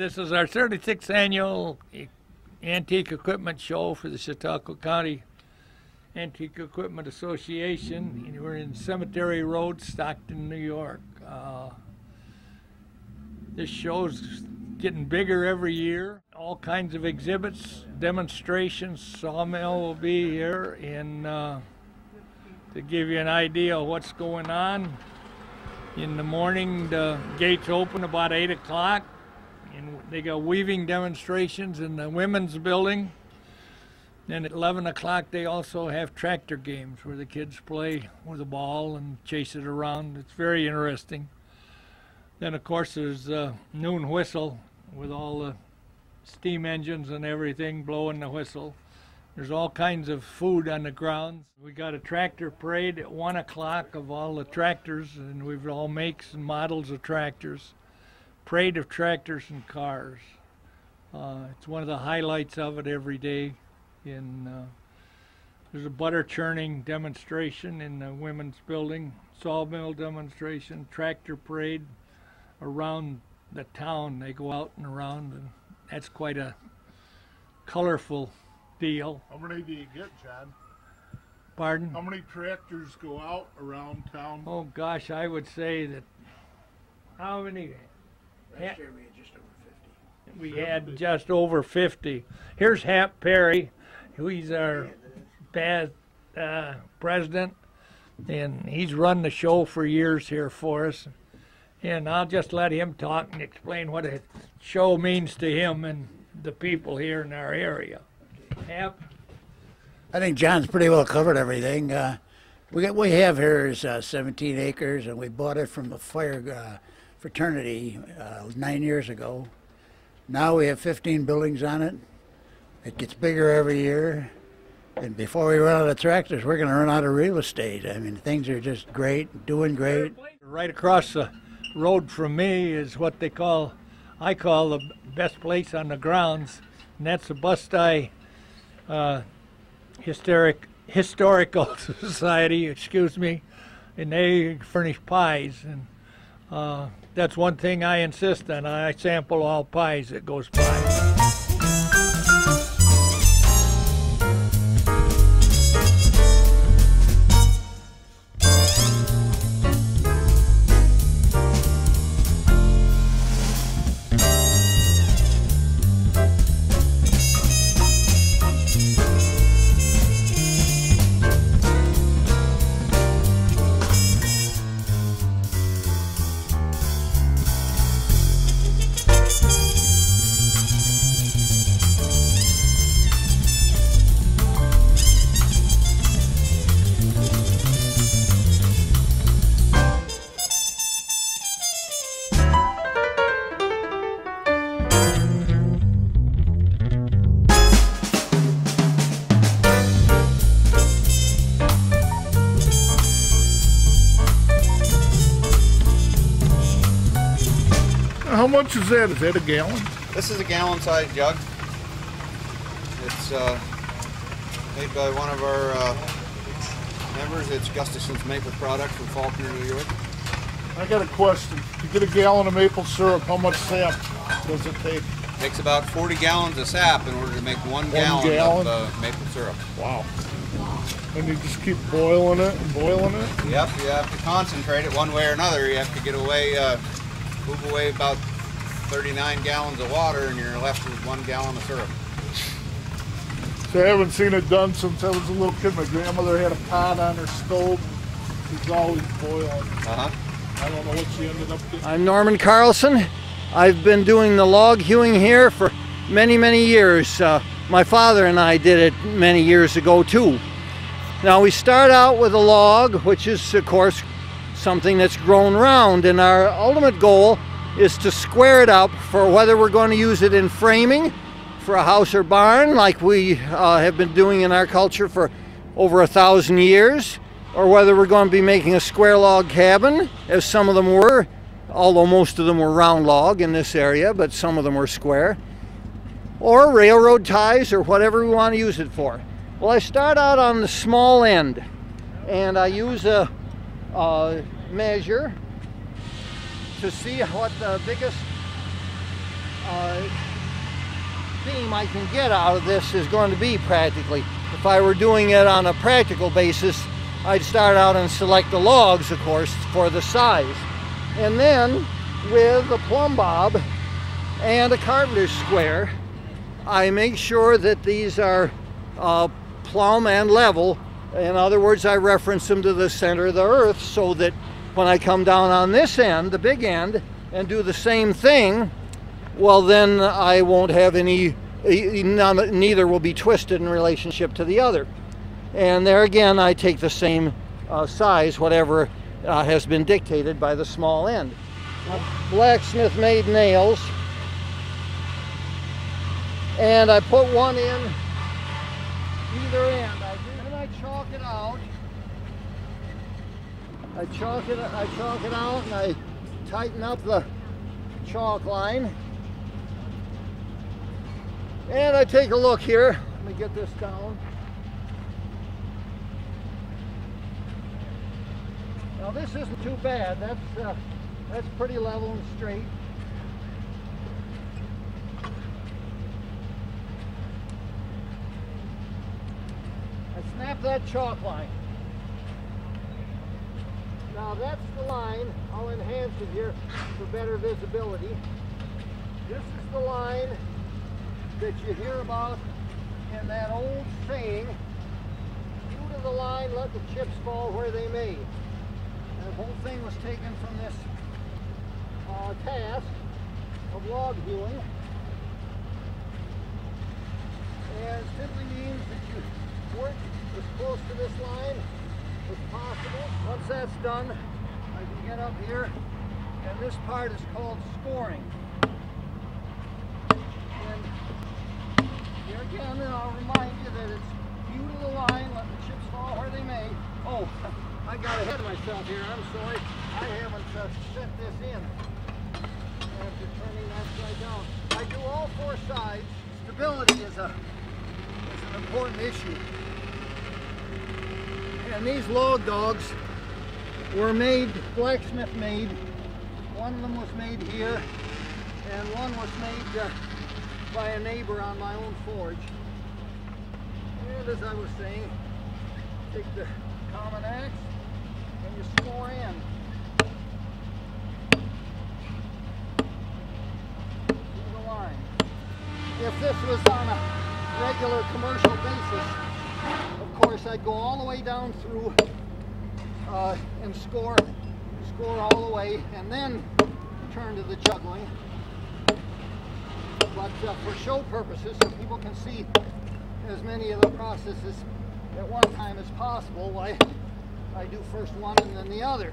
This is our 36th annual Antique Equipment Show for the Chautauqua County Antique Equipment Association. And we're in Cemetery Road, Stockton, New York. This show's getting bigger every year. All kinds of exhibits, demonstrations. Sawmill will be here, and to give you an idea of what's going on, in the morning the gates open about 8 o'clock, and they got weaving demonstrations in the women's building. Then at 11 o'clock they also have tractor games where the kids play with a ball and chase it around. It's very interesting. Then of course there's noon whistle with all the steam engines and everything blowing the whistle. There's all kinds of food on the grounds. We got a tractor parade at 1 o'clock of all the tractors, and we've all makes and models of tractors. Parade of tractors and cars. It's one of the highlights of it every day. There's a butter churning demonstration in the women's building, sawmill demonstration, tractor parade around the town. They go out and around, and that's quite a colorful deal. How many do you get, John? Pardon? How many tractors go out around town? Oh gosh, I would say that, how many? Last year we had just over 50. We had just over 50. Here's Hap Perry, he's our past president, and he's run the show for years here for us. And I'll just let him talk and explain what a show means to him and the people here in our area. Hap? I think John's pretty well covered everything. We have here is 17 acres, and we bought it from a fire fraternity 9 years ago. Now we have 15 buildings on it. It gets bigger every year. And before we run out of tractors, we're going to run out of real estate. I mean, things are just great, doing great. Right across the road from me is what I call the best place on the grounds, and that's the Bustye Historical Society, excuse me, and they furnish pies, and that's one thing I insist on. I sample all pies that goes by. How much is that? Is that a gallon? This is a gallon-sized jug. It's made by one of our members. It's Gustafson's Maple Product from Faulkner, New York. I got a question. To get a gallon of maple syrup, how much sap does it take? It takes about 40 gallons of sap in order to make one gallon of maple syrup. Wow. And you just keep boiling it and boiling it? Yep, you have to concentrate it one way or another. You have to get away, move away about 39 gallons of water, and you're left with 1 gallon of syrup. So I haven't seen it done since I was a little kid. My grandmother had a pot on her stove. She's always boiling. I don't know what she ended up getting. I'm Norman Carlson. I've been doing the log hewing here for many, many years. My father and I did it many years ago too. Now we start out with a log, which is of course something that's grown round, and our ultimate goal is to square it up for whether we're going to use it in framing for a house or barn like we have been doing in our culture for over 1,000 years, or whether we're going to be making a square log cabin, as some of them were, although most of them were round log in this area, but some of them were square, or railroad ties, or whatever we want to use it for. Well, I start out on the small end, and I use a measure to see what the biggest beam I can get out of this is going to be practically. If I were doing it on a practical basis, I'd start out and select the logs, of course, for the size. And then with a plumb bob and a carpenter's square, I make sure that these are plumb and level. In other words, I reference them to the center of the earth so that when I come down on this end, the big end, and do the same thing, well, then I won't have any, neither will be twisted in relationship to the other. And there again, I take the same size, whatever has been dictated by the small end. Blacksmith made nails, and I put one in either end. And I chalk it out. I chalk it out, and I tighten up the chalk line. And I take a look here. Let me get this down. Now this isn't too bad. That's pretty level and straight. I snap that chalk line. Now that's the line. I'll enhance it here for better visibility. This is the line that you hear about in that old saying, "True to the line, let the chips fall where they may." And the whole thing was taken from this task of log hewing, and it simply means that you work as close to this line as possible. Once that's done, I can get up here, and this part is called scoring. And here again, and I'll remind you that it's hew to the line, let the chips fall where they may. Oh, I got ahead of myself here. I'm sorry. I haven't set this in after turning upside down. I do all four sides. Stability is an important issue. And these log dogs were made, blacksmith made. One of them was made here, and one was made by a neighbor on my own forge. And as I was saying, take the common axe and you score in. To the line. If this was on a regular commercial basis, of course I'd go all the way down through and score all the way, and then turn to the juggling. But for show purposes, so people can see as many of the processes at one time as possible, why I do first one and then the other.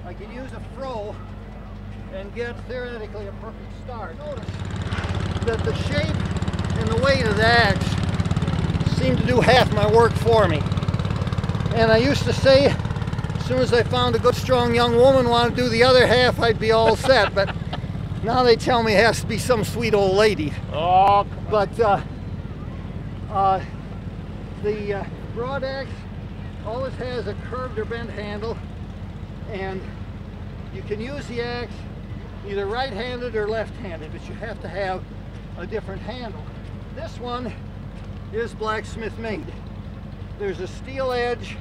I can use a froe and get theoretically a perfect start. Notice that the shape and the weight of the axe seem to do half my work for me. And I used to say, as soon as I found a good strong young woman want to do the other half, I'd be all set. But now they tell me it has to be some sweet old lady. Oh, but the broad axe always has a curved or bent handle, and you can use the axe either right-handed or left-handed, but you have to have a different handle. This one is blacksmith made. There's a steel edge